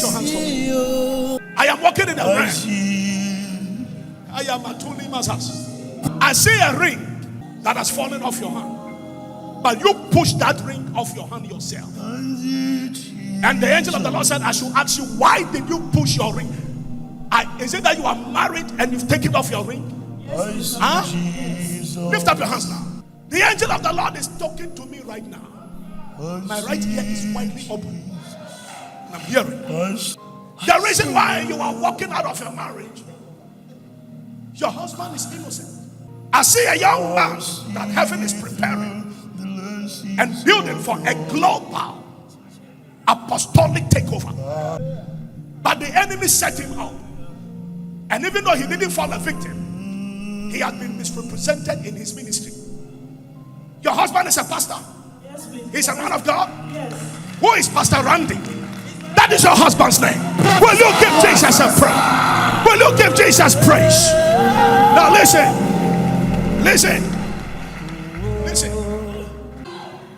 your hands for me. I am walking in a ring. I am at Tulima's house. I see a ring that has fallen off your hand, but you push that ring off your hand yourself. And the angel of the Lord said, I should ask you, why did you push your ring? Is it that you are married and you've taken off your ring? Yes. Huh? Lift up your hands now. The angel of the Lord is talking to me right now. My right ear is widely open. And I'm hearing. The reason why you are walking out of your marriage, your husband is innocent. I see a young man that heaven is preparing and building for a global apostolic takeover. But the enemy set him up. And even though he didn't fall a victim, he had been misrepresented in his ministry. Your husband is a pastor. Yes, please. He's a man of God. Yes. Who is Pastor Randy? That is your husband's name. Will you give Jesus a praise? Will you give Jesus praise? Now listen.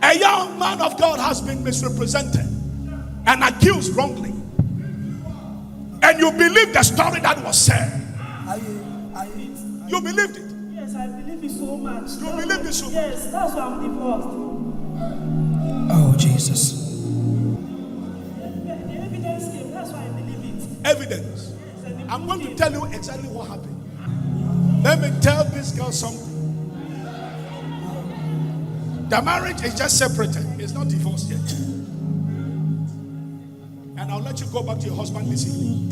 A young man of God has been misrepresented and accused wrongly. And you believe the story that was said. You believed it. Yes, I believe it so much. You believe it so much. Yes, that's why I'm divorced. Oh, Jesus. The evidence came, that's why I believe it. Evidence. I'm going to tell you exactly what happened. Let me tell this girl something. The marriage is just separated. It's not divorced yet. And I'll let you go back to your husband this evening.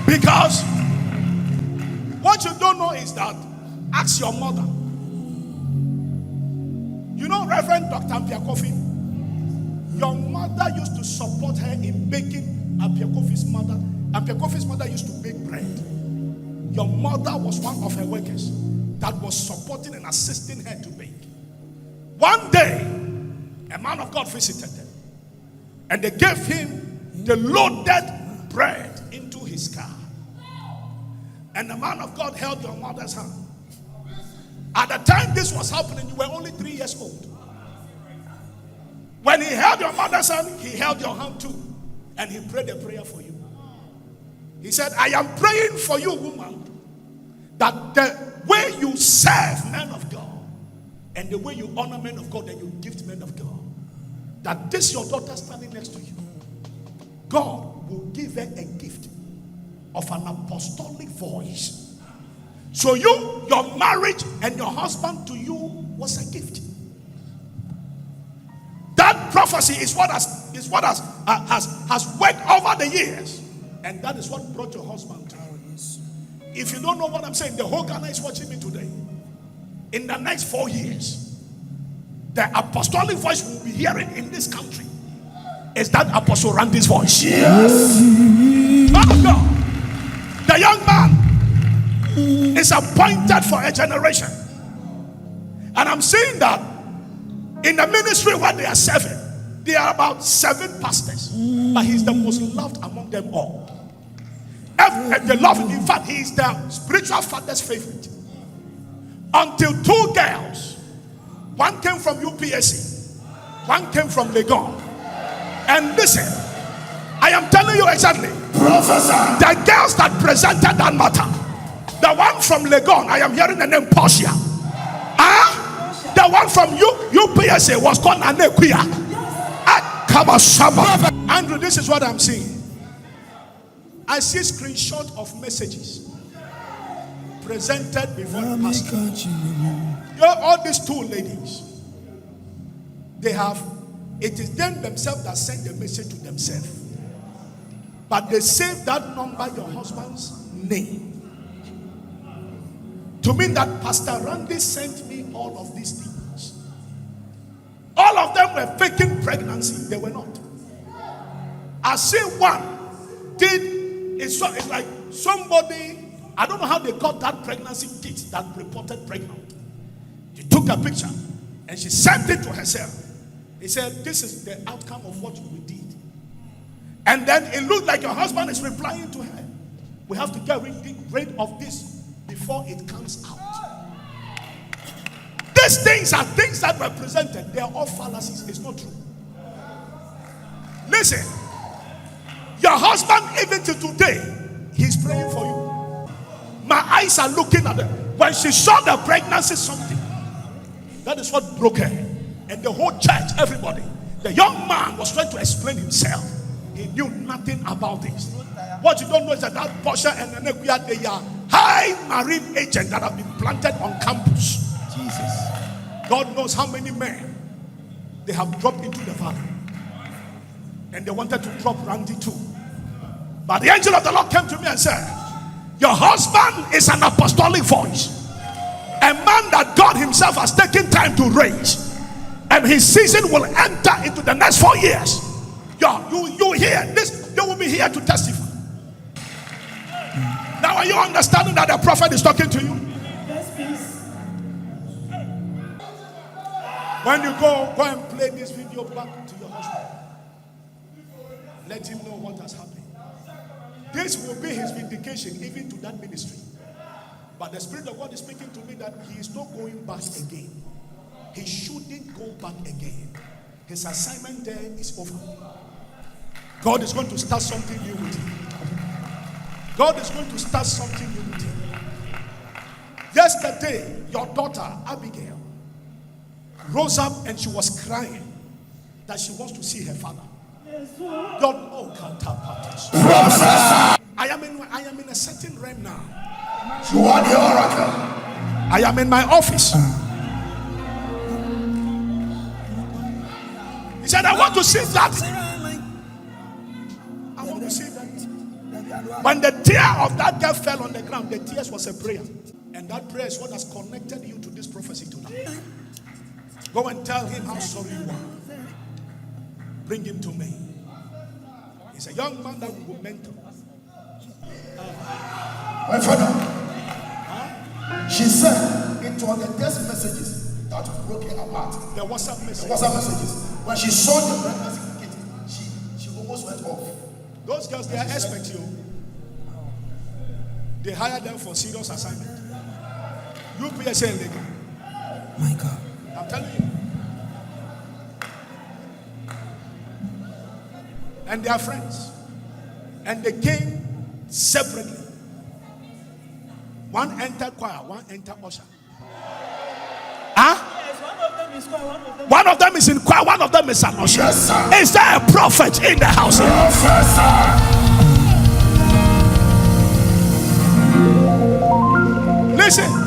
Because what you don't know is that, ask your mother. You know Reverend Dr. Ampiakofi? Your mother used to support her in baking Ampiakofi's mother. Ampiakofi's mother used to bake bread. Your mother was one of her workers that was supporting and assisting her to bake. One day, a man of God visited them, and they gave him the loaded bread into his car. And the man of God held your mother's hand. At the time this was happening, you were only 3 years old. When he held your mother's hand, he held your hand too, and he prayed a prayer for you. He said, I am praying for you, woman, that the way you serve men of God and the way you honor men of God and you gift men of God, that this your daughter standing next to you, God will give her a gift of an apostolic voice. So your marriage and your husband to you was a gift. That prophecy is what has worked over the years, and that is what brought your husband to you. If you don't know what I'm saying, the whole Ghana is watching me today. In the next 4 years, the apostolic voice we'll be hearing in this country is that Apostle Randy's voice. Yes. Man of God, the young man is appointed for a generation. And I'm saying that in the ministry where they are serving, there are about 7 pastors, but he's the most loved among them all. The love, in fact, he is the spiritual father's favorite. Until 2 girls, one came from UPSC, one came from Legon. And listen, I am telling you exactly, Professor, the girls that presented that matter, the one from Legon, I am hearing the name Portia. The one from UPSA was called Anequia. Andrew, this is what I'm seeing. I see screenshot of messages presented before the pastor. All these 2 ladies, it is them themselves that send the message to themselves. But they save that number, your husband's name, to mean that Pastor Randy sent me all of these things. All of them were faking pregnancy. They were not. I see one did. It's like somebody, I don't know how they got that pregnancy kit that reported pregnant. She took a picture and she sent it to herself. He said, this is the outcome of what we did. And then it looked like your husband is replying to her. We have to get rid of this before it comes out. These things are things that were presented. They are all fallacies. It's not true. Listen, your husband, even to today, he's praying for you. My eyes are looking at her. When she saw the pregnancy, something that is what broke her. And the whole church, everybody, the young man was trying to explain himself. He knew nothing about this. What you don't know is that Portia and Nenequia, they are high marine agents that have been planted on campus. Jesus. God knows how many men they have dropped into the valley. And they wanted to drop Randy too. But the angel of the Lord came to me and said, your husband is an apostolic voice. A man that God himself has taken time to raise. And his season will enter into the next 4 years. You hear this, you will be here to testify. Now are you understanding that the prophet is talking to you? Yes, please. When you go and play this video back to your husband. Let him know what has happened. This will be his vindication even to that ministry. But the Spirit of God is speaking to me that he is not going back again. He shouldn't go back again. His assignment there is over. God is going to start something new with him. God is going to start something new with him. Yesterday, your daughter Abigail rose up and she was crying that she wants to see her father. God, oh, I am in a certain realm now. You are the oracle. I am in my office. He said, I want to see that. I want to see that. When the tear of that girl fell on the ground, the tears was a prayer. And that prayer is what has connected you to this prophecy tonight. Go and tell him how sorry you are. Bring him to me. He's a young man that will mentor. My father, she said it was the text messages that broke her apart. The WhatsApp messages. The WhatsApp messages. When she saw the pregnancy certificate, she almost went off. Those girls, they are expert you. They hire them for serious assignment. UPSA legal. My God. I'm telling you. And they are friends. And they came separately. One entered choir, one entered usher. Huh? Yes, one of them is choir, one of them is in choir, one of them is an usher. Yes, sir. Is there a prophet in the house? Professor. Listen.